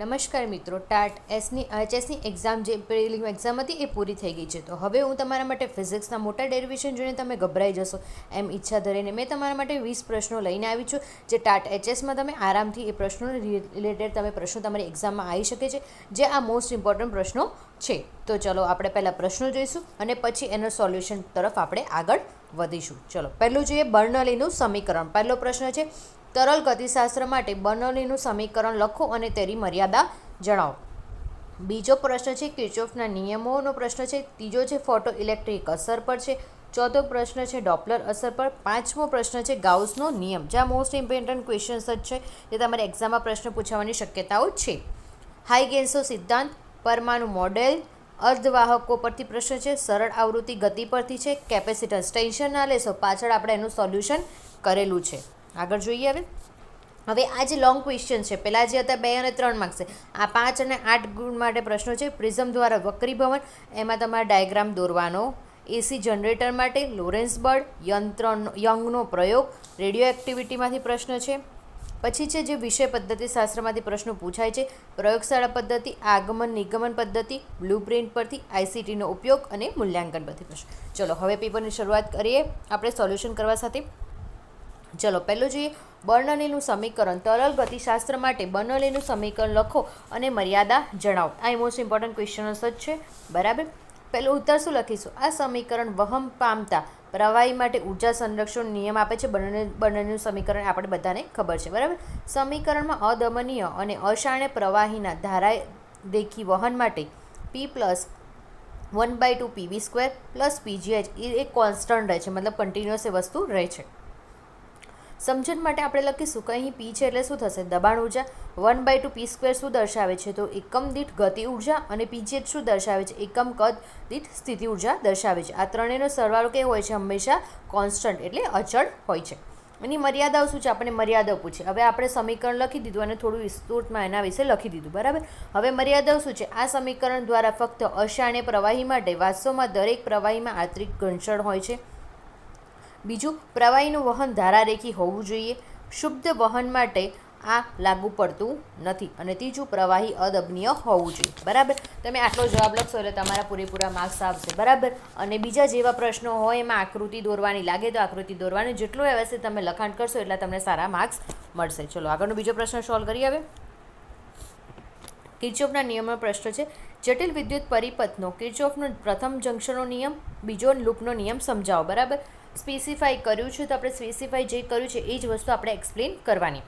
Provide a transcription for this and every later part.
નમસ્કાર મિત્રો, TAT એચએસની exam જે પ્રિલિમ એક્ઝામ હતી એ પૂરી થઈ ગઈ છે. તો હવે હું તમારા માટે ફિઝિક્સના મોટા ડેરિવેશન જોઈને તમે ગભરાઈ જશો એમ ઈચ્છા ધરીને મેં તમારા માટે 20 પ્રશ્નો લઈને આવી છું, જે ટાટ એચએસમાં તમે આરામથી એ પ્રશ્નોને રિલેટેડ પ્રશ્નો તમારી એક્ઝામમાં આવી શકે છે, જે આ મોસ્ટ ઇમ્પોર્ટન્ટ પ્રશ્નો છે. તો ચલો આપણે પહેલાં પ્રશ્નો જોઈશું અને પછી એનો સોલ્યુશન તરફ આપણે આગળ વધીશું. ચલો પહેલું જોઈએ બર્નોલીનું સમીકરણ. પહેલો પ્રશ્ન છે, તરલ ગતિશાસ્ત્ર માટે બર્નોલીનું સમીકરણ લખો અને તેની મર્યાદા જણાવો. બીજો પ્રશ્ન છે કિર્ચોફના નિયમોનો પ્રશ્ન છે. ત્રીજો છે ફોટો ઇલેક્ટ્રિક અસર પર છે. ચોથો પ્રશ્ન છે ડોપલર અસર પર. પાંચમો પ્રશ્ન છે ગાઉસનો નિયમ, જે આ મોસ્ટ ઇમ્પોર્ટન્ટ ક્વેશ્ચન્સ જ છે, જે તમારે એક્ઝામમાં પ્રશ્ન પૂછવાની શક્યતાઓ છે. હાઇગેન્સનો સિદ્ધાંત, પરમાણુ મોડેલ, અર્ધવાહકો પરથી પ્રશ્ન છે. સરળ આવૃત્તિ ગતિ પરથી છે. કેપેસિટન્સ, ટેન્શન ના લેશો, પાછળ આપણે એનું સોલ્યુશન કરેલું છે. આગળ જોઈએ. હવે આ જે લોંગ ક્વેશ્ચન છે, પહેલાં જે હતા 2 અને 3 માર્ક્સ છે, આ 5 અને 8 ગુણ માટે પ્રશ્નો છે. પ્રિઝમ દ્વારા વક્રીભવન, એમાં તમારે ડાયાગ્રામ દોરવાનો. એસી જનરેટર માટે લોરેન્સ બળ, યંગનો પ્રયોગ, રેડિયો એક્ટિવિટીમાંથી પ્રશ્ન છે. પછી છે જે વિષય પદ્ધતિશાસ્ત્રમાંથી પ્રશ્નો પૂછાય છે. પ્રયોગશાળા પદ્ધતિ, આગમન નિગમન પદ્ધતિ, બ્લુપ્રિન્ટ પરથી, આઈસીટીનો ઉપયોગ અને મૂલ્યાંકન પરથી પ્રશ્ન. ચલો હવે પેપરની શરૂઆત કરીએ આપણે સોલ્યુશન કરવા સાથે. ચલો પહેલું જોઈએ બર્નોલીનું સમીકરણ. તરલ ગતિશાસ્ત્ર માટે બર્નોલીનું સમીકરણ લખો અને મર્યાદા જણાવો. આ મોસ્ટ ઇમ્પોર્ટન્ટ ક્વેશ્ચન્સ જ છે, બરાબર. પહેલું ઉત્તર શું લખીશું? આ સમીકરણ વહન પામતા પ્રવાહી માટે ઉર્જા સંરક્ષણ નિયમ આપે છે. બર્નોલીનું સમીકરણ આપણે બધાને ખબર છે, બરાબર. સમીકરણમાં અદમનીય અને અશાણ્ય પ્રવાહીના ધારાદેખી વહન માટે P plus 1/2 PV² plus PGH એ એક કોન્સ્ટન્ટ રહે છે, મતલબ કન્ટિન્યુઅસ એ વસ્તુ રહે છે. સમજણ માટે આપણે લખીશું કે અહીં P છે એટલે શું થશે? દબાણ ઉર્જા. 1/2 P² શું દર્શાવે છે? તો એકમ દીઠ ગતિ ઉર્જા. અને PGH શું દર્શાવે છે? એકમ કદ દીઠ સ્થિતિ ઉર્જા દર્શાવે છે. આ ત્રણેયનો સરવાળો કેવો હોય છે? હંમેશા કોન્સ્ટન્ટ એટલે અચળ હોય છે. એની મર્યાદાઓ શું છે? આપણને મર્યાદાઓ પૂછે. હવે આપણે સમીકરણ લખી દીધું અને થોડું વિસ્તૃતમાં એના વિશે લખી દીધું, બરાબર. હવે મર્યાદાઓ શું છે? આ સમીકરણ દ્વારા ફક્ત અશાણ્ય પ્રવાહી માટે વાસ્તવમાં દરેક પ્રવાહીમાં આંતરિક ઘર્ષણ હોય છે. બીજું, પ્રવાહીનું વહન ધારારેખી હોવું જોઈએ. શુદ્ધ વહન માટે આ લાગુ પડતું નથી. અને ત્રીજું, પ્રવાહી અદમનીય હોવું જોઈએ, બરાબર. તમે આટલો જવાબ લખશો એટલે તમારા પૂરેપૂરા માર્ક્સ આવશે, બરાબર. અને બીજા જેવા પ્રશ્નો હોય એમાં આકૃતિ દોરવાની લાગે તો આકૃતિ દોરવાની. જેટલું વ્યવસ્થિત તમે લખાણ કરશો એટલા તમને સારા માર્ક્સ મળશે. ચલો આગળનો બીજો પ્રશ્ન સોલ્વ કરીએ. હવે કિર્ચોફના નિયમનો પ્રશ્ન છે. જટિલ વિદ્યુત પરિપથનો કિર્ચોફનો પ્રથમ જંક્શનનો નિયમ, બીજો લૂપનો નિયમ સમજાવો, બરાબર. સ્પેસિફાઈ કર્યું છે તો આપણે સ્પેસિફાઈ જે કર્યું છે એ જ વસ્તુ આપણે એક્સપ્લેન કરવાની.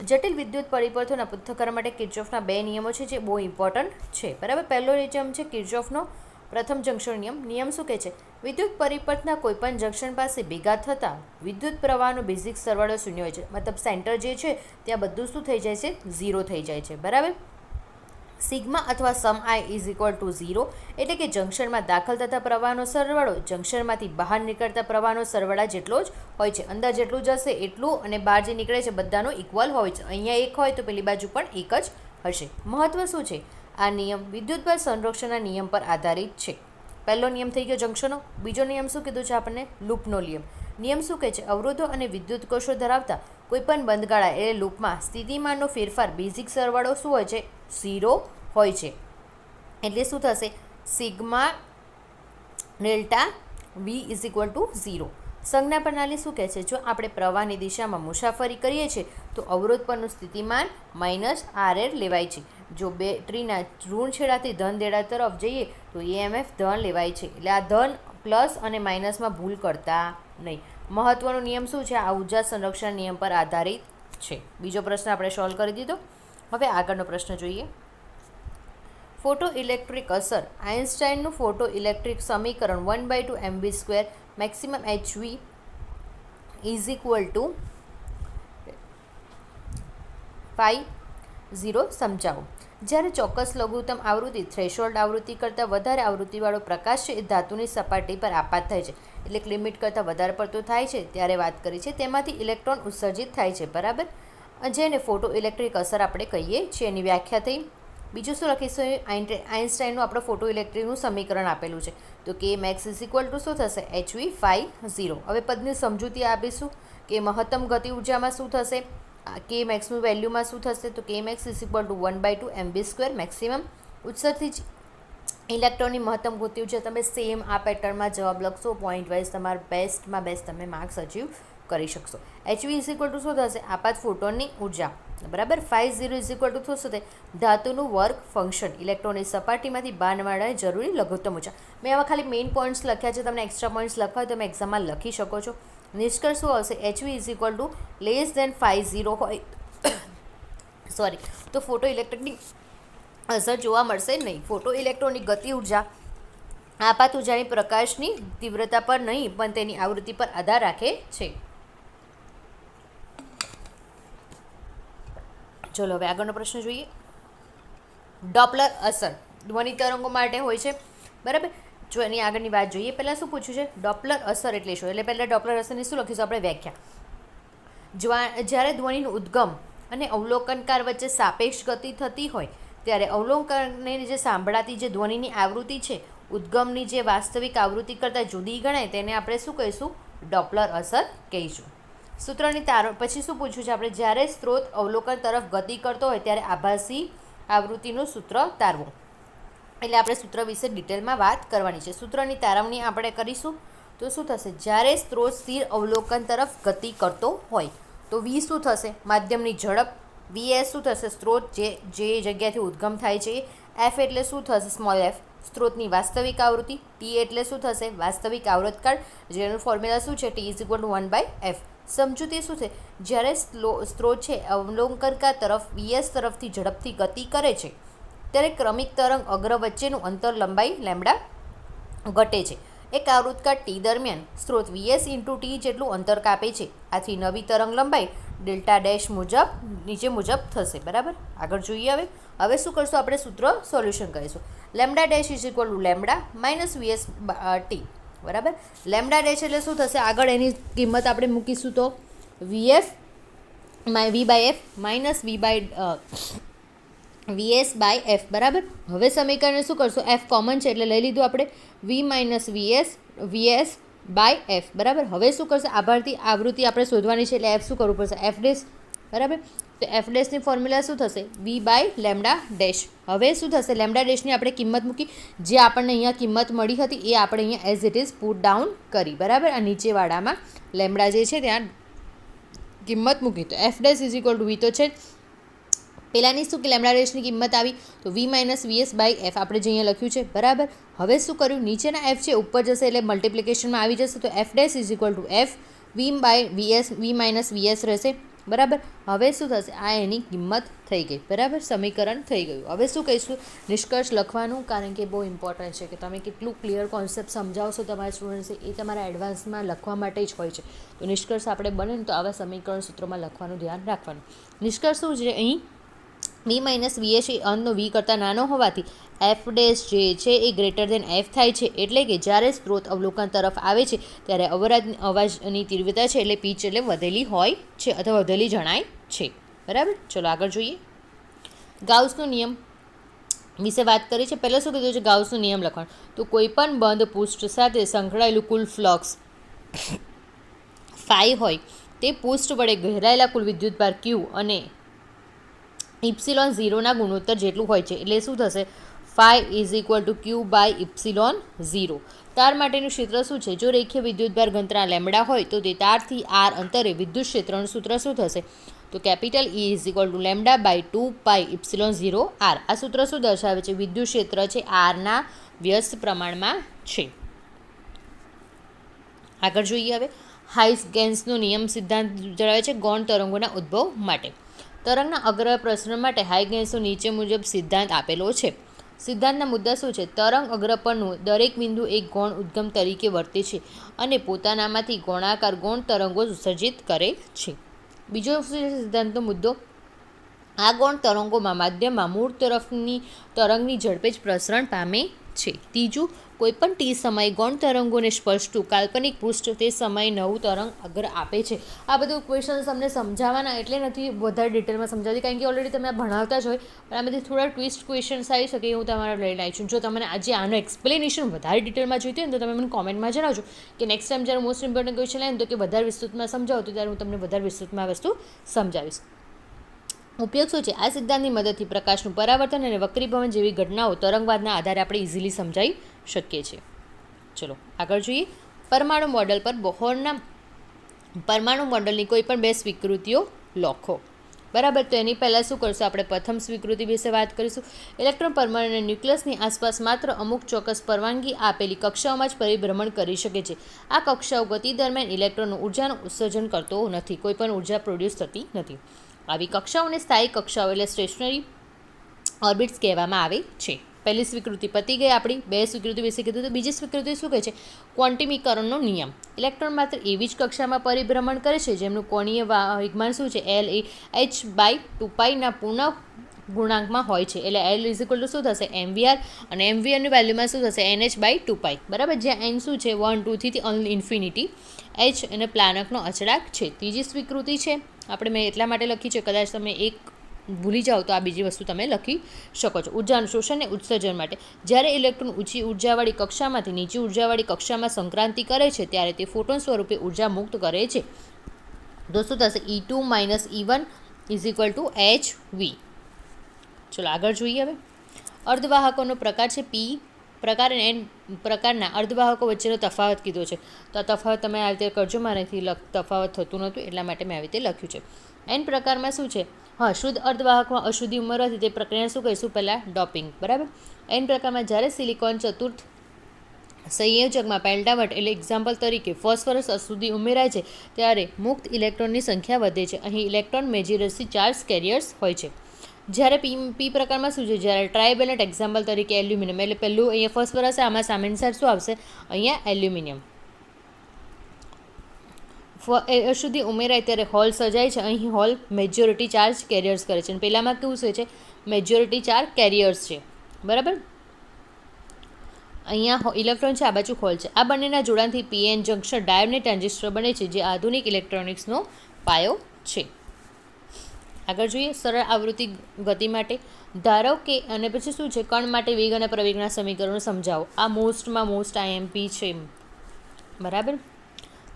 જટિલ વિદ્યુત પરિપથોના પૃથ્થકરણ માટે કિર્ચોફના 2 નિયમો છે, જે બહુ ઇમ્પોર્ટન્ટ છે, બરાબર. પહેલો નિયમ છે કિર્ચોફનો પ્રથમ જંક્શન નિયમ. નિયમ શું કહે છે? વિદ્યુત પરિપથના કોઈપણ જંક્શન પાસે ભેગા થતા વિદ્યુત પ્રવાહનો બેઝિક સરવાળો શૂન્ય હોય છે. મતલબ સેન્ટર જે છે ત્યાં બધું શું થઈ જાય છે? 0 થઈ જાય છે, બરાબર. સિગ્મા અથવા સમ I ઇઝ ઇક્વલ ટુ 0, એટલે કે જંક્શનમાં દાખલ થતા પ્રવાહનો સરવાળો જંક્શનમાંથી બહાર નીકળતા પ્રવાહનો સરવાળા જેટલો જ હોય છે. અંદર જેટલું જશે એટલું અને બહાર જે નીકળે છે બધાનો ઇક્વલ હોય છે. અહીંયા 1 હોય તો પેલી બાજુ પણ 1 જ હશે. મહત્વ શું છે? આ નિયમ વિદ્યુતભાર સંરક્ષણના નિયમ પર આધારિત છે. પહેલો નિયમ થઈ ગયો જંક્શનો. બીજો નિયમ શું કીધું છે આપણને? લૂપનો નિયમ. નિયમ શું કહે છે? અવરોધો અને વિદ્યુત કોષો ધરાવતા કોઈપણ બંધગાળા એટલે લૂપમાં સ્થિતિમાનનો ફેરફાર બેઝિક સરવાળો શું હોય છે? 0 હોય છે. એટલે શું થશે? Sigma delta V is equal two 0. સંજ્ઞા પ્રણાલી શું કહે છે? જો આપણે પ્રવાહની દિશામાં મુસાફરી કરીએ છીએ તો અવરોધ પરનું સ્થિતિમાન -RL લેવાય છે. જો બેટરીના ઋણ છેડાથી ધન છેડા તરફ જઈએ તો EMF ધન લેવાય છે. એટલે આ ધન પ્લસ અને માઇનસમાં ભૂલ કરતા નહીં. મહત્વનો નિયમ શું છે? આ ઉર્જા સંરક્ષણ નિયમ પર આધારિત છે. બીજો પ્રશ્ન આપણે સોલ્વ કરી દીધો. હવે આગળનો પ્રશ્ન જોઈએ. ફોટો ઇલેક્ટ્રિક અસર. આઇન્સ્ટાઈનનું ફોટો ઇલેક્ટ્રિક સમીકરણ 1/2 mv² maximum HV is equal two 0 સમજાવો. જ્યારે ચોક્કસ લઘુત્તમ આવૃત્તિ થ્રેશોલ્ડ આવૃત્તિ કરતાં વધારે આવૃત્તિવાળો પ્રકાશ છે એ ધાતુની સપાટી પર આપાત થાય છે, એટલે કે લિમિટ કરતાં વધારે પડતો થાય છે ત્યારે વાત કરી છે, તેમાંથી ઇલેક્ટ્રોન ઉત્સર્જિત થાય છે, બરાબર. જેને ફોટો ઇલેક્ટ્રિક અસર આપણે કહીએ છીએ. એની વ્યાખ્યા થઈ. બીજું શું લખીશું? આઇન્સ્ટાઈનનું આપણે ફોટો ઇલેક્ટ્રિકનું સમીકરણ આપેલું છે. તો કે મેક્સ ઇઝ ઇક્વલ ટુ શું થશે? HV 0. હવે પદની સમજૂતી આપીશું કે મહત્તમ ગતિ ઉર્જામાં શું થશે? કે મેક્સનું વેલ્યુમાં શું થશે તો કે max is equal to 1/2 mv² maximum. ઉત્સર્ગથી જ ઇલેક્ટ્રોનની મહત્તમ ગતિ ઊર્જા. તમે સેમ આ પેટર્નમાં જવાબ લખશો, પોઈન્ટ વાઇઝ તમારા બેસ્ટમાં બેસ્ટ તમે માર્ક્સ અચીવ કરી શકશો. HV ઇઝ ઇક્વલ ટુ શું થશે આપાત ફોટોનની ઉર્જા, બરાબર. 50 ઇઝ ઇક્વલ ટુ શું થશે ધાતુનું વર્ક ફંક્શન, ઇલેક્ટ્રોનની સપાટીમાંથી બહાર જરૂરી લઘુત્તમ ઊર્જા. મેં આવા ખાલી મેઇન પોઈન્ટ્સ લખ્યા છે, તમને એક્સ્ટ્રા પોઈન્ટ્સ લખવા હોય તો તમે એક્ઝામમાં લખી શકો છો. નિષ્કર્ષ શું આવશે HV is equal to less than 50 હોય સોરી તો ફોટો ઇલેક્ટ્રિકની અસર જોવા મળશે નહીં. ફોટો ઇલેક્ટ્રોનની ગતિ ઉર્જા આપાત ઉર્જાની પ્રકાશની તીવ્રતા પર નહીં પણ તેની આવૃત્તિ પર આધાર રાખે છે. ચલો હવે આગળનો પ્રશ્ન જોઈએ. ડોપલર અસર ધ્વનિ તરંગો માટે હોય છે, બરાબર. જો એની આગળની વાત જોઈએ, પહેલાં શું પૂછ્યું છે ડોપલર અસર એટલે શું? એટલે પહેલાં ડોપલર અસરની શું લખીશું આપણે વ્યાખ્યા. જ્યારે ધ્વનિનું ઉદ્ગમ અને અવલોકનકાર વચ્ચે સાપેક્ષ ગતિ થતી હોય ત્યારે અવલોકનને જે સાંભળાતી જે ધ્વનિની આવૃત્તિ છે ઉદ્ગમની જે વાસ્તવિક આવૃત્તિ કરતાં જુદી ગણાય તેને આપણે શું કહીશું ડોપલર અસર કહીશું. સૂત્રની પછી શું પૂછ્યું છે આપણે? જ્યારે સ્ત્રોત અવલોકન તરફ ગતિ કરતો હોય ત્યારે આભાસી આવૃત્તિનું સૂત્ર તારવું. એટલે આપણે સૂત્ર વિશે ડિટેલમાં વાત કરવાની છે. સૂત્રની તારવણી આપણે કરીશું તો શું થશે? જ્યારે સ્ત્રોત સ્થિર અવલોકન તરફ ગતિ કરતો હોય તો V શું થશે માધ્યમની ઝડપ, VS શું થશે સ્ત્રોત જે જગ્યાથી ઉદ્ગમ થાય છે, F એટલે શું થશે સ્મોલ f સ્ત્રોતની વાસ્તવિક આવૃત્તિ, T એટલે શું થશે વાસ્તવિક આવૃતકાળ જેનું ફોર્મ્યુલા શું છે T is equal two 1/f. સમજૂતી શું છે? જ્યારે સ્ત્રોત છે અવલોકનકાર તરફ VS તરફથી ઝડપથી ગતિ કરે છે ત્યારે ક્રમિક તરંગ અગ્ર વચ્ચેનું અંતર લંબાઈ લેમ્બડા ઘટે છે. એક આવૃતકાળ T દરમિયાન સ્ત્રોત VS ઇન્ટુ T જેટલું અંતર કાપે છે. આથી નવી તરંગ લંબાઈ ડેલ્ટા ડેશ મુજબ નીચે મુજબ થશે, બરાબર. આગળ જોઈએ. હવે શું કરશું આપણે? સૂત્ર સોલ્યુશન કરીશું. Lambda dash is equal to lambda minus VS T, બરાબર. લેમ્બડા ડેશ એટલે શું થશે? આગળ એની કિંમત આપણે મૂકીશું તો V/f minus VS by F, બરાબર. હવે સમીકરણ શું કરશું? F કોમન છે એટલે લઈ લીધું આપણે V minus VS by F, બરાબર. હવે શું કરશે? આભારતી આવૃત્તિ આપણે શોધવાની છે એટલે F શું કરવું પડશે? F ડેશ, બરાબર. તો F ડેશની ફોર્મ્યુલા શું થશે? V by lambda dash. હવે શું થશે? લેમ્બડા ડેશની આપણે કિંમત મૂકી, જે આપણને અહીંયા કિંમત મળી હતી એ આપણે અહીંયા as it is put down કરી, બરાબર. આ નીચેવાળામાં લેમ્બડા જે છે ત્યાં કિંમત મૂકી. તો F dash is equal two V તો છે પહેલાંની શું કે લેમ્બડા ડેશની કિંમત આવી તો V minus VS by F આપણે જે અહીંયા લખ્યું છે, બરાબર. હવે શું કર્યું? નીચેના F છે ઉપર જશે એટલે મલ્ટિપ્લિકેશનમાં આવી જશે તો F dash is equal to F V by V minus VS રહેશે, બરાબર. હવે શું થશે? આ એની કિંમત થઈ ગઈ, બરાબર. સમીકરણ થઈ ગયું. હવે શું કહીશું? નિષ્કર્ષ લખવાનું, કારણ કે બહુ ઇમ્પોર્ટન્ટ છે કે તમે કેટલું ક્લિયર કોન્સેપ્ટ સમજાવશો તમારા સ્ટુડન્ટ્સે એ તમારા એડવાન્સમાં લખવા માટે જ હોય છે. તો નિષ્કર્ષ આપણે બને ને તો આવા સમીકરણ સૂત્રોમાં લખવાનું ધ્યાન રાખવાનું. નિષ્કર્ષ શું છે? અહીં V માઇનસ VS એ અનનો V કરતાં નાનો હોવાથી F ડેશ જે છે એ ગ્રેટર દેન F થાય છે. એટલે કે જ્યારે સ્ત્રોત અવલોકન તરફ આવે છે ત્યારે અવાજની તીવ્રતા છે એટલે પીચ એટલે વધેલી હોય છે અથવા વધેલી જણાય છે, બરાબર. ચલો આગળ જોઈએ. ગાઉસનો નિયમ વિશે વાત કરી છે. પહેલાં શું કીધું છે? ગાઉસનો નિયમ લખવાનું. તો કોઈ પણ બંધ પૃષ્ઠ સાથે સંકળાયેલું કુલ ફ્લક્સ ફાઈ હોય તે પૃષ્ઠ વડે ઘેરાયેલા કુલ વિદ્યુતભાર Q અને ઇપ્સિલોન 0ના ગુણોત્તર જેટલું હોય છે. એટલે શું થશે? Phi is equal to Q by epsilon 0. તાર માટેનું ક્ષેત્ર શું છે? જો રેખીય વિદ્યુતભાર ઘનતા લેમ્બડા હોય તો તે તારથી R અંતરે વિદ્યુત ક્ષેત્રનું સૂત્ર શું થશે? તો capital E is equal to lambda by 2 pi epsilon 0 R. આ સૂત્ર શું દર્શાવે છે? વિદ્યુત ક્ષેત્ર છે Rના વ્યસ્ત પ્રમાણમાં છે. આગળ જોઈએ. હવે હાઇગેન્સનો નિયમ સિદ્ધાંત જણાવે છે ગૌણ તરંગોના ઉદ્ભવ માટે. તરંગના અગ્ર પ્રસરણ માટે હાઇગેન્સનો નીચે મુજબ સિદ્ધાંત આપેલો છે. સિદ્ધાંતના મુદ્દા શું છે? તરંગ અગ્ર પરનું દરેક બિંદુ એક ગૌણ ઉદ્ગમ તરીકે વર્તે છે અને પોતાનામાંથી ગૌણાકાર ગૌણ તરંગો ઉત્સર્જિત કરે છે. બીજો સિદ્ધાંતનો મુદ્દો આ ગૌણ તરંગોમાં માધ્યમમાં મૂળ તરફની તરંગની ઝડપે જ પ્રસરણ પામે છે. ત્રીજું, કોઈપણ ટી સમયે ગૌણ તરંગોને સ્પર્શતું કાલ્પનિક પૃષ્ઠ તે સમયે નવું તરંગ અગ્ર આપે છે. આ બધું ક્વેશ્ચન્સ અમને સમજાવવાના એટલે નથી વધારે ડિટેલમાં સમજાવતી, કારણ કે ઓલરેડી તમે આ ભણાવતા જ હોય, પણ આમાંથી થોડા ટ્વિસ્ટ ક્વેશ્ચન્સ આવી શકે હું તમારા લઈને આવી છું. જો તમને આજે આનો એક્સપ્લેનેશન વધારે ડિટેલમાં જોઈતી હોય ને તો તમે મને કોમેન્ટમાં જણાવજો કે નેક્સ્ટ ટાઈમ જ્યારે મોસ્ટ ઇમ્પોર્ટન્ટ ક્વેશ્ચન આવે ને તો કે વધારે વિસ્તૃતમાં સમજાવો તો ત્યારે હું તમને વધારે વિસ્તૃતમાં વસ્તુ સમજાવીશ. ઉપયોગ શું છે? આ સિદ્ધાંતની મદદથી પ્રકાશનું પરાવર્તન અને વક્રીભવન જેવી ઘટનાઓ તરંગવાદના આધારે આપણે ઇઝીલી સમજાવી શકીએ છીએ. ચલો આગળ જોઈએ. પરમાણુ મોડલ પર બોહરના પરમાણુ મોડલની કોઈ પણ બે સ્વીકૃતિઓ લખો. બરાબર, તો એની પહેલાં શું કરશું? આપણે પ્રથમ સ્વીકૃતિ વિશે વાત કરીશું. ઇલેક્ટ્રોન પરમાણુ અને ન્યુક્લિયસની આસપાસ માત્ર અમુક ચોક્કસ પરવાનગી આપેલી કક્ષાઓમાં જ પરિભ્રમણ કરી શકે છે. આ કક્ષાઓ ગતિ દરમિયાન ઇલેક્ટ્રોનનું ઉર્જાનું ઉત્સર્જન કરતો નથી, કોઈ પણ ઉર્જા પ્રોડ્યુસ થતી નથી. આવી કક્ષાઓને સ્થાયી કક્ષાઓ એટલે સ્ટેશનરી ઓર્બિટ્સ કહેવામાં આવે છે. પહેલી સ્વીકૃતિ પતી ગઈ આપણી. બે સ્વીકૃતિ વિશે કીધું. તો બીજી સ્વીકૃતિ શું કહે છે? ક્વોન્ટિમીકરણનો નિયમ. ઇલેક્ટ્રોન માત્ર એવી જ કક્ષામાં પરિભ્રમણ કરે છે જેમનું કોણીય વેગમાન શું છે? L એ h/2πના પૂર્ણ ગુણાંકમાં હોય છે. એટલે L = શું થશે? mvr, અને mvરની વેલ્યુમાં શું થશે? nh/2π. બરાબર, જ્યાં n શું છે? 1, 2 થી ઇન્ફિનિટી. h અને પ્લાનકનો અચળાંક છે. ત્રીજી સ્વીકૃતિ છે આપણે મેં એટલા માટે લખી છે, કદાચ તમે એક ભૂલી જાઓ તો આ બીજી વસ્તુ તમે લખી શકો છો. ઉર્જાનું શોષણ અને ઉત્સર્જન માટે. જ્યારે ઇલેક્ટ્રોન ઊંચી ઉર્જાવાળી કક્ષામાંથી નીચી ઉર્જાવાળી કક્ષામાં સંક્રાંતિ કરે છે ત્યારે તે ફોટોન સ્વરૂપે ઉર્જા મુક્ત કરે છે. તો શું થશે? E2 - E1 = hv. ચલો આગળ જોઈએ. હવે અર્ધવાહકોનો પ્રકાર છે p પ્રકાર અને n પ્રકારના અર્ધવાહકો વચ્ચેનો તફાવત કીધો છે. તો આ તફાવત તમે આ રીતે કરજો, મારાથી તફાવત થતું નહોતું એટલા માટે મેં આવી રીતે લખ્યું છે. n પ્રકારમાં શું છે? હા, શુદ્ધ અર્ધવાહકમાં અશુદ્ધિ ઉમેરવાથી તે પ્રક્રિયાને શું કહીશું? પહેલાં ડોપિંગ. બરાબર. n પ્રકારમાં જ્યારે સિલિકોન ચતુર્થ સંયોજકમાં પેલ્ટાવટ એટલે એક્ઝામ્પલ તરીકે ફોસ્ફરસ અશુદ્ધિ ઉમેરાય છે ત્યારે મુક્ત ઇલેક્ટ્રોનની સંખ્યા વધે છે. અહીં ઇલેક્ટ્રોન મેજોરિટી ચાર્જ કેરિયર્સ હોય છે. જ્યારે પી પ્રકારમાં શું છે? જ્યારે ટ્રાયવેલન્ટ એક્ઝામ્પલ તરીકે એલ્યુમિનિયમ, એટલે પહેલું અહીંયા ફોસ્ફરસ, આમાં સામેની સાઈડ શું આવશે? અહીંયા એલ્યુમિનિયમ. અશુદ્ધિ ઉમેરાય ત્યારે હોલ સર્જાય છે. અહીં હોલ મેજોરિટી ચાર્જ કેરિયર્સ કરે છે અને પહેલામાં કેવું છે? મેજોરિટી ચાર્જ કેરિયર્સ છે. બરાબર, અહીંયા ઇલેક્ટ્રોન છે, આ બાજુ હોલ છે. આ બંનેના જોડાણથી પીએન જંક્શન ડાયોડની ટ્રાન્ઝિસ્ટર બને છે, જે આધુનિક ઇલેક્ટ્રોનિક્સનો પાયો છે. આગળ જોઈએ. સરળ આવૃત્તિ ગતિ માટે ધારો કે, અને પછી શું છે? કણ માટે વેગ અને પ્રવેગના સમીકરણો સમજાવો. આ મોસ્ટમાં મોસ્ટ IMP છે. બરાબર,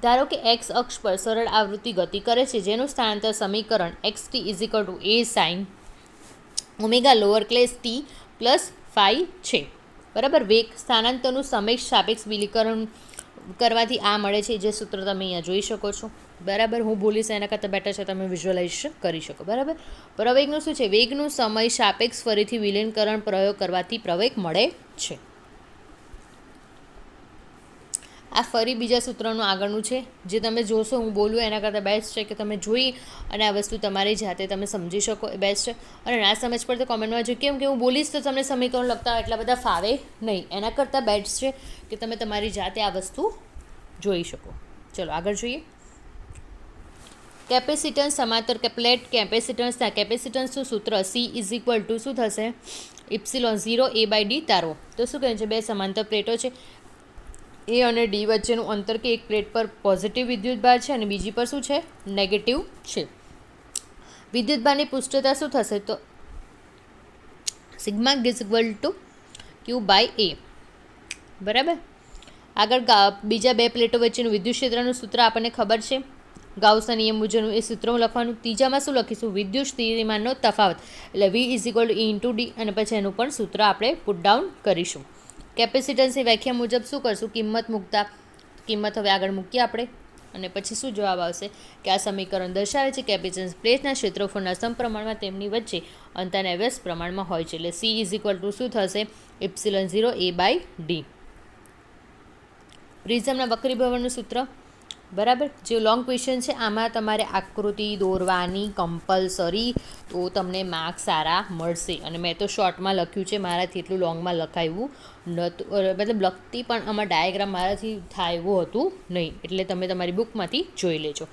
ધારો કે x અક્ષ પર સરળ આવૃત્તિ ગતિ કરે છે જેનું સ્થાનાંતર સમીકરણ xt = a sin omega lower case t + phi છે. બરાબર, વેગ સ્થાનાંતરનું સમય સાપેક્ષ વિલીકરણ કરવાથી આ મળે છે, જે સૂત્ર તમે અહીંયા જોઈ શકો છો. બરાબર, હું બોલીશ એના કરતાં બેટર છે તમે વિઝ્યુઅલાઇઝ કરી શકો. બરાબર, પ્રવેગનું શું છે? વેગનું સમય સાપેક્ષ ફરીથી વિલીનકરણ પ્રયોગ કરવાથી પ્રવેગ મળે છે. આ ફરી બીજા સૂત્રનું આગળનું છે, જે તમે જોશો હું બોલું એના કરતાં બેસ્ટ છે કે તમે જોઈ અને આ વસ્તુ તમારી જાતે તમે સમજી શકો, એ બેસ્ટ છે. અને ના સમજ પડે તો કોમેન્ટમાં જો કેમ કે હું બોલીશ તો તમને સમીકરણ લખતા એટલા બધા ફાવે નહીં, એના કરતાં બેસ્ટ છે કે તમે તમારી જાતે આ વસ્તુ જોઈ શકો. ચલો આગળ જોઈએ. કેપેસિટન્સ સમાંતર કે પ્લેટ કેપેસિટન્સના કેપેસિટન્સનું સૂત્ર C = શું થશે? ε0 A/d તારો. તો શું કહે છે? બે સમાંતર પ્લેટો છે, એ અને ડી વચ્ચેનું અંતર કે એક પ્લેટ પર પોઝિટિવ વિદ્યુતભાર છે અને બીજી પર શું છે? નેગેટિવ છે. વિદ્યુતભારની પૃષ્ઠતા શું થશે? તો સિગ્મા q/a. બરાબર, આગળ બીજા બે પ્લેટો વચ્ચેનું વિદ્યુત ક્ષેત્રનું સૂત્ર આપણને ખબર છે, ગાઉસના નિયમ મુજબનું એ સૂત્ર લખવાનું. ત્રીજામાં શું લખીશું? વિદ્યુત સ્થિતિમાનનો તફાવત એટલે v = E × d, અને પછી એનું પણ સૂત્ર આપણે પુટ ડાઉન કરીશું. કેપેસિટન્સની વ્યાખ્યા મુજબ શું કરશું? કિંમત મૂકતા કિંમત હવે આગળ મૂકીએ આપણે, અને પછી શું જવાબ આવશે? કે આ સમીકરણ દર્શાવે છે કેપેસિટન્સ પ્લેટના ક્ષેત્રફળના સમપ્રમાણમાં તેમની વચ્ચે અંતરના વ્યસ્ત પ્રમાણમાં હોય છે. એટલે C = શું થશે? ε0 A/d. પ્રિઝમના વક્રીભવનનું સૂત્ર. બરાબર, જે લોંગ ક્વેશ્ચન છે આમાં તમારે આકૃતિ દોરવાની કમ્પલસરી, તો તમને માર્ક્સ સારા મળશે. અને મેં તો શોર્ટમાં લખ્યું છે, મારાથી એટલું લોંગમાં લખાયું નહોતું, મતલબ લખતી પણ આમાં ડાયાગ્રામ મારાથી થાય એવું હતું નહીં, એટલે તમે તમારી બુકમાંથી જોઈ લેજો.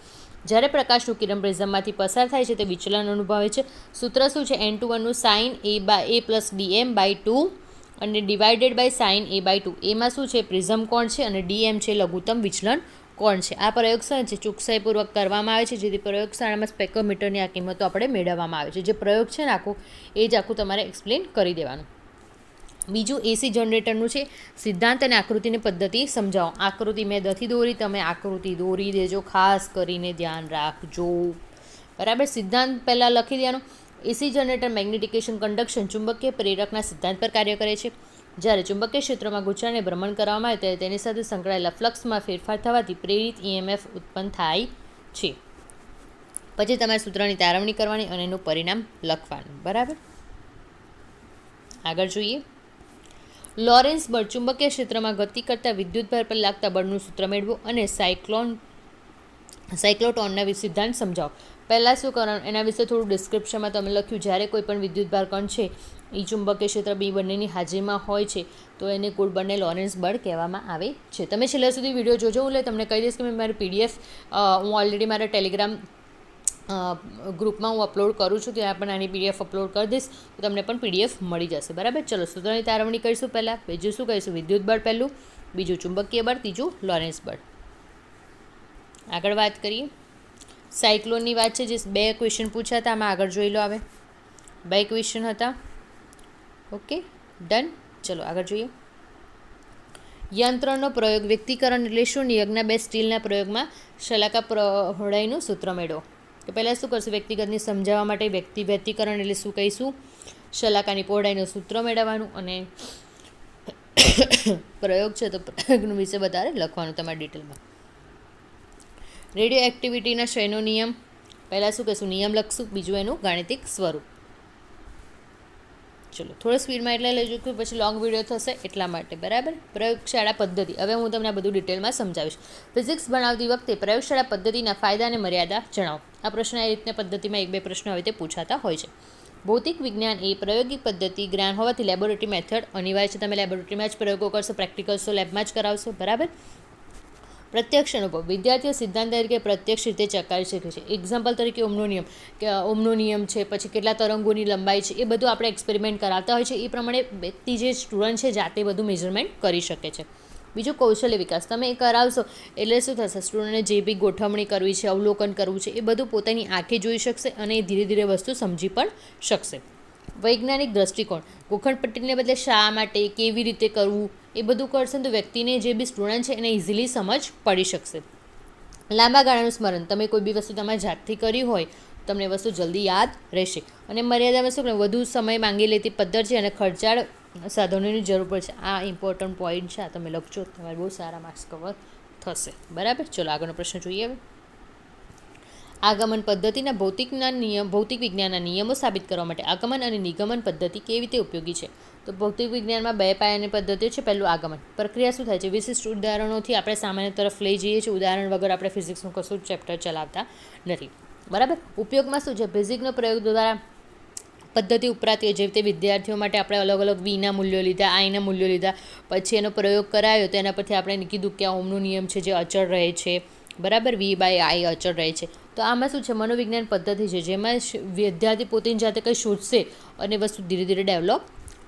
જ્યારે પ્રકાશનું કિરણ પ્રિઝમમાંથી પસાર થાય છે તે વિચલન અનુભવે છે. સૂત્ર શું છે? n2 sin a + dm/2 અને ડિવાઇડેડ બાય sin a/2. એમાં શું છે? પ્રિઝમ કોણ છે અને dm છે લઘુત્તમ વિચલન કોણ છે. આ પ્રયોગશાળા છે ચોકસાઈપૂર્વક કરવામાં આવે છે, જેથી પ્રયોગશાળામાં સ્પેક્ટ્રોમીટરની આ કિંમતો આપણે મેળવવામાં આવે છે. જે પ્રયોગ છે ને આખું, એ જ આખું તમારે એક્સપ્લેન કરી દેવાનું. બીજું એસી જનરેટરનું છે. સિદ્ધાંત અને આકૃતિની પદ્ધતિ સમજાવો. આકૃતિ મેં નથી દોરી, તમે આકૃતિ દોરી દેજો, ખાસ કરીને ધ્યાન રાખજો. બરાબર, સિદ્ધાંત પહેલાં લખી દેવાનો. એસી જનરેટર મેગ્નેટિકેશન કન્ડક્શન ચુંબકીય પ્રેરકના સિદ્ધાંત પર કાર્ય કરે છે. જ્યારે ચુંબકીય ક્ષેત્રમાં ગુચ્છાને ભ્રમણ કરવામાં આવે ત્યારે તેની સાથે સંકળાયેલા ફ્લક્સમાં ફેરફાર થવાથી પ્રેરિત EMF ઉત્પન્ન થાય છે. પછી તમારે સૂત્રની તારવણી કરવાની અને એનું પરિણામ લખવાનું. બરાબર, આગળ જોઈએ. લોરેન્સ બળ ચુંબકીય ક્ષેત્રમાં ગતિ કરતા વિદ્યુતભાર પર લાગતા બળનું સૂત્ર મેળવો અને સાયક્લોટોનના સિદ્ધાંત સમજાવો. પહેલાં શું કરવાનું એના વિશે થોડું ડિસ્ક્રિપ્શનમાં તમે લખ્યું. જ્યારે કોઈ પણ વિદ્યુતભાર કણ છે એ ચુંબકીય ક્ષેત્ર બી બંનેની હાજરીમાં હોય છે તો એને કુલ બળને લોરેન્સ બળ કહેવામાં આવે છે. તમે છેલ્લા સુધી વિડીયો જોજો. એટલે તમને કહી દઈશ કે મેં મારી PDF હું ઓલરેડી મારા ટેલિગ્રામ ગ્રુપમાં હું અપલોડ કરું છું. ત્યાં પણ આની PDF અપલોડ કરી દઈશ તો તમને પણ PDF મળી જશે. બરાબર, ચલો સૂત્રની તારવણી કરીશું. પહેલાં બીજું શું કરીશું? વિદ્યુત બળ પહેલું, બીજું ચુંબકીય બળ, ત્રીજું લોરેન્સ બળ. આગળ વાત કરીએ. સાયક્લોનની વાત છે, જે 2 ક્વેશ્ચન પૂછ્યા હતા. આમાં આગળ જોઈ લો. આવે 2 ક્વેશ્ચન હતા. Okay, done. ચલો આગળ જોઈએ. યંત્રનો પ્રયોગ વ્યક્તિકરણ એટલે શું? નિયમના 2 સ્ટીલના પ્રયોગમાં શલાકા પહોળાઈનું સૂત્ર મેળવો. તો પહેલાં શું કરશું? વ્યક્તિગતની સમજાવવા માટે વ્યક્તિકરણ એટલે શું કહીશું? શલાકાની પહોળાઈનું સૂત્ર મેળવવાનું અને પ્રયોગ છે તો પ્રયોગનું વિશે વધારે લખવાનું તમારે ડિટેલમાં. રેડિયો એક્ટિવિટીના ક્ષયનો નિયમ. પહેલાં શું કહીશું? નિયમ લખશું. બીજું એનું ગાણિતિક સ્વરૂપ. ચલો થોડો સ્પીડમાં એટલે લઈ જજો પછી લોંગ વિડીયો થશે એટલા માટે. બરાબર, પ્રયોગશાળા પદ્ધતિ. હવે હું તમને આ બધું ડિટેલમાં સમજાવીશ. ફિઝિક્સ ભણાવતી વખતે પ્રયોગશાળા પદ્ધતિના ફાયદા અને મર્યાદા જણાવો. આ પ્રશ્ન આ રીતના પદ્ધતિમાં 1-2 પ્રશ્નો હવે તે પૂછાતા હોય છે. ભૌતિક વિજ્ઞાન એ પ્રાયોગિક પદ્ધતિ જ્ઞાન હોવાથી લેબોરેટરી મેથડ અનિવાર્ય છે. તમે લેબોરેટરીમાં જ પ્રયોગો કરશો, પ્રેક્ટિકલ્સ તો લેબમાં જ કરાવશો. બરાબર. પ્રત્યક્ષ અનુભવ. વિદ્યાર્થીઓ સિદ્ધાંત તરીકે પ્રત્યક્ષ રીતે ચકાસી શકે છે. એક્ઝામ્પલ તરીકે ઓમનો નિયમ, કે ઓમનો નિયમ છે, પછી કેટલા તરંગોની લંબાઈ છે, એ બધું આપણે એક્સપેરિમેન્ટ કરાવતા હોય છે. એ પ્રમાણે વ્યક્તિ જે સ્ટુડન્ટ છે જાતે બધું મેઝરમેન્ટ કરી શકે છે. બીજું કૌશલ્ય વિકાસ. તમે એ કરાવશો એટલે શું થશે? સ્ટુડન્ટને જે બી ગોઠવણી કરવી છે, અવલોકન કરવું છે, એ બધું પોતાની આંખે જોઈ શકશે અને એ ધીરે ધીરે વસ્તુ સમજી પણ શકશે. વૈજ્ઞાનિક દ્રષ્ટિકોણ. ગોખણપટ્ટીને બદલે શા માટે, કેવી રીતે કરવું, એ બધું કરશે તો વ્યક્તિને જે બી સ્ટુડન્ટ છે એને ઇઝીલી સમજ પડી શકશે. લાંબા ગાળાનું સ્મરણ. તમે કોઈ બી વસ્તુ તમારી જાતથી કરી હોય તમને વસ્તુ જલ્દી યાદ રહેશે. અને મર્યાદામાં શું વધુ સમય માંગી લેતી પદ્ધતિ છે અને ખર્ચાળ સાધનોની જરૂર પડશે. આ ઇમ્પોર્ટન્ટ પોઈન્ટ છે. આ તમે લખજો, તમારે બહુ સારા માર્ક્સ કવર થશે. બરાબર, ચલો આગળનો પ્રશ્ન જોઈએ. હવે આગમન પદ્ધતિના ભૌતિક વિજ્ઞાનના નિયમો સાબિત કરવા માટે આગમન અને નિગમન પદ્ધતિ કેવી રીતે ઉપયોગી છે? તો ભૌતિક વિજ્ઞાનમાં 2 પાયાની પદ્ધતિઓ છે. પહેલું આગમન. પ્રક્રિયા શું થાય છે? વિશિષ્ટ ઉદાહરણોથી આપણે સામાન્ય તરફ લઈ જઈએ છીએ. ઉદાહરણ વગર આપણે ફિઝિક્સનું કશું ચેપ્ટર ચલાવતા નથી. બરાબર. ઉપયોગમાં શું છે? બેઝિકનો પ્રયોગ દ્વારા પદ્ધતિ ઉપરાંત જે રીતે વિદ્યાર્થીઓ માટે આપણે અલગ અલગ વીના મૂલ્યો લીધા, આઈના મૂલ્યો લીધા, પછી એનો પ્રયોગ કરાયો તો એના પરથી આપણે કીધું કે આ ઓમનો નિયમ છે જે અચળ રહે છે. બરાબર, V/I અચળ રહે છે. તો આમાં શું છે? મનોવિજ્ઞાન પદ્ધતિ છે જેમાં વિદ્યાર્થી પોતાની જાતે કંઈ શોધશે અને વસ્તુ ધીરે ધીરે ડેવલપ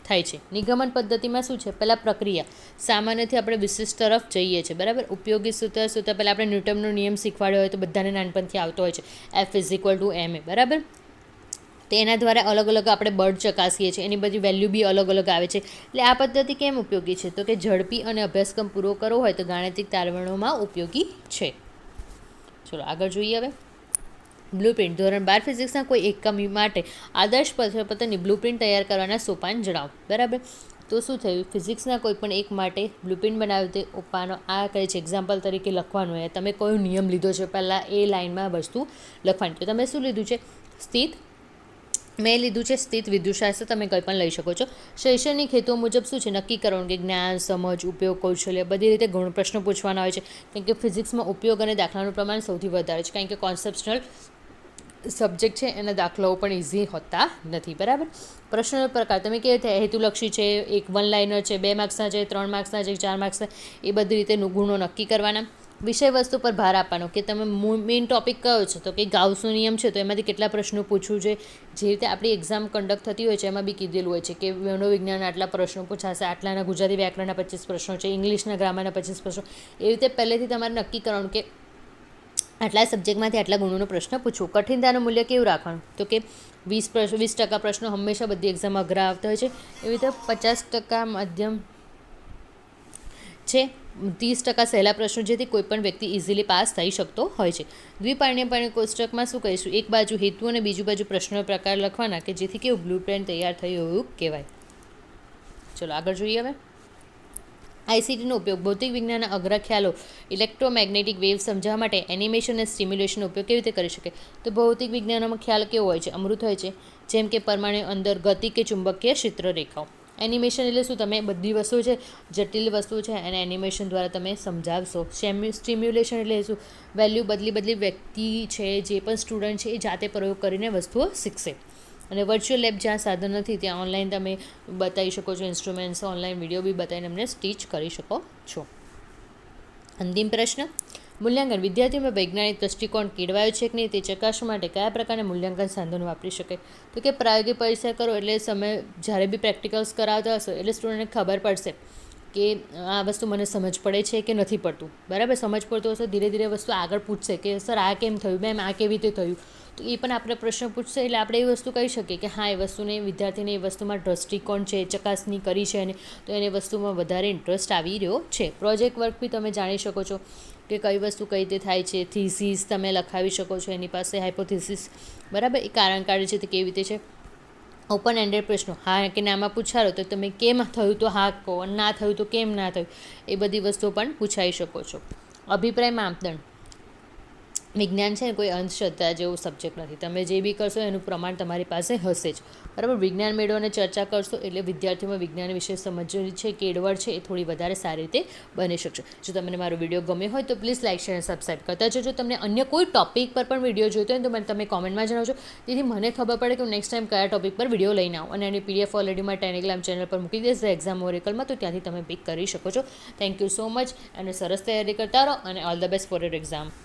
થાય છે. નિગમન પદ્ધતિમાં શું છે? પહેલાં પ્રક્રિયા. સામાન્યથી આપણે વિશિષ્ટ તરફ જઈએ છીએ. બરાબર. ઉપયોગી સૂત્ર પહેલાં આપણે ન્યૂટનનો નિયમ શીખવાડ્યો હોય તો બધાને નાનપણથી આવતો હોય છે, F=ma. બરાબર. તો એના દ્વારા અલગ અલગ આપણે બળ ચકાસીએ છીએ, એની બધી વેલ્યુ બી અલગ અલગ આવે છે. એટલે આ પદ્ધતિ કેમ ઉપયોગી છે? તો કે ઝડપી અને અભ્યાસક્રમ પૂરો કરવો હોય તો ગાણિતિક તારવણીઓમાં ઉપયોગી છે. ચલો આગળ જોઈએ. હવે બ્લુપ્રિન્ટ. ધોરણ 12 ફિઝિક્સના કોઈ એકમ માટે આદર્શ પત્રની બ્લુપ્રિન્ટ તૈયાર કરવાના સોપાન જણાવો. બરાબર. તો શું થયું? ફિઝિક્સના કોઈ પણ એક માટે બ્લુપ્રિન્ટ બનાવી તે ઓપાનો આ કહે છે એક્ઝામ્પલ તરીકે લખવાનું હોય. તમે કયો નિયમ લીધો છે પહેલાં એ લાઇનમાં વસ્તુ લખવાની. તો તમે શું લીધું છે? સ્થિત. મેં લીધું છે સ્થિત વિદ્યુતશાસ્ત્ર. તમે કંઈ પણ લઈ શકો છો. શૈક્ષણિક હેતુઓ મુજબ શું છે? નક્કી કરવાનું કે જ્ઞાન, સમજ, ઉપયોગ, કૌશલ્ય બધી રીતે ઘણો પ્રશ્નો પૂછવાના હોય છે. કારણ કે ફિઝિક્સમાં ઉપયોગ અને દાખલાનું પ્રમાણ સૌથી વધારે છે. કારણ કે કોન્સેપ્શનલ સબ્જેક્ટ છે એના દાખલાઓ પણ ઇઝી હોતા નથી. બરાબર. પ્રશ્નનો પ્રકાર. તમે કેવી રીતે હેતુલક્ષી છે, 1 લાઇનર છે, 2 માર્ક્સના છે, 3 માર્ક્સના છે, 4 માર્ક્સના, એ બધી રીતે ગુણો નક્કી કરવાના. વિષય વસ્તુ પર ભાર આપવાનો કે તમે મેઇન ટોપિક કયો છે? તો કે ગાઉસનો નિયમ છે તો એમાંથી કેટલા પ્રશ્નો પૂછવું છે. જે રીતે આપણી એક્ઝામ કન્ડક્ટ થતી હોય છે એમાં બી કીધેલું હોય છે કે મનોવિજ્ઞાન આટલા પ્રશ્નો પૂછાશે, આટલાના ગુજરાતી વ્યાકરણના 25 પ્રશ્નો છે, ઇંગ્લિશના ગ્રામરના 25 પ્રશ્નો. એ રીતે પહેલેથી તમારે નક્કી કરવાનું કે આટલા સબ્જેક્ટમાંથી આટલા ગુણોનો પ્રશ્ન પૂછવું. કઠિનતાનું મૂલ્ય કેવું રાખવાનું? તો કે 20% પ્રશ્નો હંમેશા બધી એક્ઝામ અઘરા આવતા હોય છે. એવી રીતે 50% મધ્યમ, છે. 30% સહેલા પ્રશ્નો જેથી કોઈપણ વ્યક્તિ ઇઝીલી પાસ થઈ શકતો હોય છે. દ્વિપાર્શ્વપણી કોષ્ટકમાં શું કહીશું, એક બાજુ હેતુ અને બીજી બાજુ પ્રશ્નનો પ્રકાર લખવાના કે જેથી કેવું બ્લુ પ્રિન્ટ તૈયાર થયું એવું કહેવાય. ચલો આગળ જોઈએ. હવે આઈસીટીનો ઉપયોગ ભૌતિક વિજ્ઞાનના અઘરા ખ્યાલો ઇલેક્ટ્રોમેગ્નેટિક વેવ સમજાવવા માટે એનિમેશન અને સ્ટિમ્યુલેશનનો ઉપયોગ કેવી રીતે કરી શકે. તો ભૌતિક વિજ્ઞાનમાં ખ્યાલ કેવો હોય છે, અમૃત હોય છે, જેમ કે પરમાણુ અંદર ગતિ કે ચુંબકીય ક્ષેત્રરેખાઓ. એનિમેશન એટલે શું, તમે બધી વસ્તુ છે જટિલ વસ્તુ છે અને એનિમેશન દ્વારા તમે સમજાવશો. સ્ટિમ્યુલેશન એટલે શું, વેલ્યુ બદલી વ્યક્તિ છે જે પણ સ્ટુડન્ટ છે એ જાતે પ્રયોગ કરીને વસ્તુઓ શીખશે. અને વર્ચ્યુઅલ લેબ જ્યાં સાધન નથી ત્યાં ઓનલાઈન તમે બતાવી શકો છો, ઇન્સ્ટ્રુમેન્ટ્સ ઓનલાઈન વિડીયો બી બતાવીને અમને સ્ટીચ કરી શકો છો. અંતિમ પ્રશ્ન, મૂલ્યાંકન વિદ્યાર્થીઓમાં વૈજ્ઞાનિક દૃષ્ટિકોણ કેળવાયો છે કે નહીં તે ચકાસવા માટે કયા પ્રકારના મૂલ્યાંકન સાધનો વાપરી શકાય. તો કે પ્રાયોગિક પરીક્ષા કરો એટલે સમય જ્યારે બી પ્રેક્ટિકલ્સ કરાવતા હશો એટલે સ્ટુડન્ટને ખબર પડશે કે આ વસ્તુ મને સમજ પડે છે કે નથી પડતું. બરાબર, સમજ પડતું હશે ધીરે ધીરે વસ્તુ આગળ પૂછશે કે સર આ કેમ થયું, મેમ આ કેવી રીતે થયું. તો એ પણ આપણે પ્રશ્ન પૂછશે એટલે આપણે એ વસ્તુ કહી શકીએ કે હા એ વસ્તુને વિદ્યાર્થીને એ વસ્તુમાં દૃષ્ટિકોણ છે, ચકાસણી કરી છે અને તો એને વસ્તુમાં વધારે ઇન્ટરેસ્ટ આવી રહ્યો છે. પ્રોજેક્ટ વર્ક બી તમે જાણી શકો છો કે કઈ વસ્તુ કઈ રીતે થાય છે. થીસીસ તમે લખાવી શકો છો, એની પાસે હાઇપોથીસીસ બરાબર એ કારણ કાઢે છે તે કેવી રીતે છે. ઓપન એન્ડેડ પ્રશ્નો હા કે નામાં પૂછાડો તો તમે કેમ થયું તો હા કહો, ના થયું તો કેમ ના થયું, એ બધી વસ્તુઓ પણ પૂછાઈ શકો છો. અભિપ્રાય માપદંડ, વિજ્ઞાન છે ને કોઈ અંધશ્રદ્ધા જેવું સબ્જેક્ટ નથી. તમે જે બી કરશો એનું પ્રમાણ તમારી પાસે હશે જ. બરાબર, વિજ્ઞાન મેળવો અને ચર્ચા કરશો એટલે વિદ્યાર્થીઓમાં વિજ્ઞાન વિશે સમજણી છે, કેળવળ છે એ થોડી વધારે સારી રીતે બની શકશે. જો તમને મારો વિડીયો ગમ્યો હોય તો પ્લીઝ લાઇક શેર અને સબસ્ક્રાઈબ કરતા જજો. તમને અન્ય કોઈ ટોપિક પર પણ વિડીયો જોઈતો હોય તો મને તમે કોમેન્ટમાં જણાવજો, તેથી મને ખબર પડે કે હું નેક્સ્ટ ટાઈમ કયા ટોપિક પર વિડીયો લઈને આવું. અને એની પીડીએફ ઓલરેડી મારા ટેલિગ્રામ ચેનલ પર મૂકી દઈશ એક્ઝામ ઓરેકલમાં, તો ત્યાંથી તમે પિક કરી શકો છો. થેન્ક યુ સો મચ અને સરસ તૈયારી કરતા રહો અને all the best for your exam.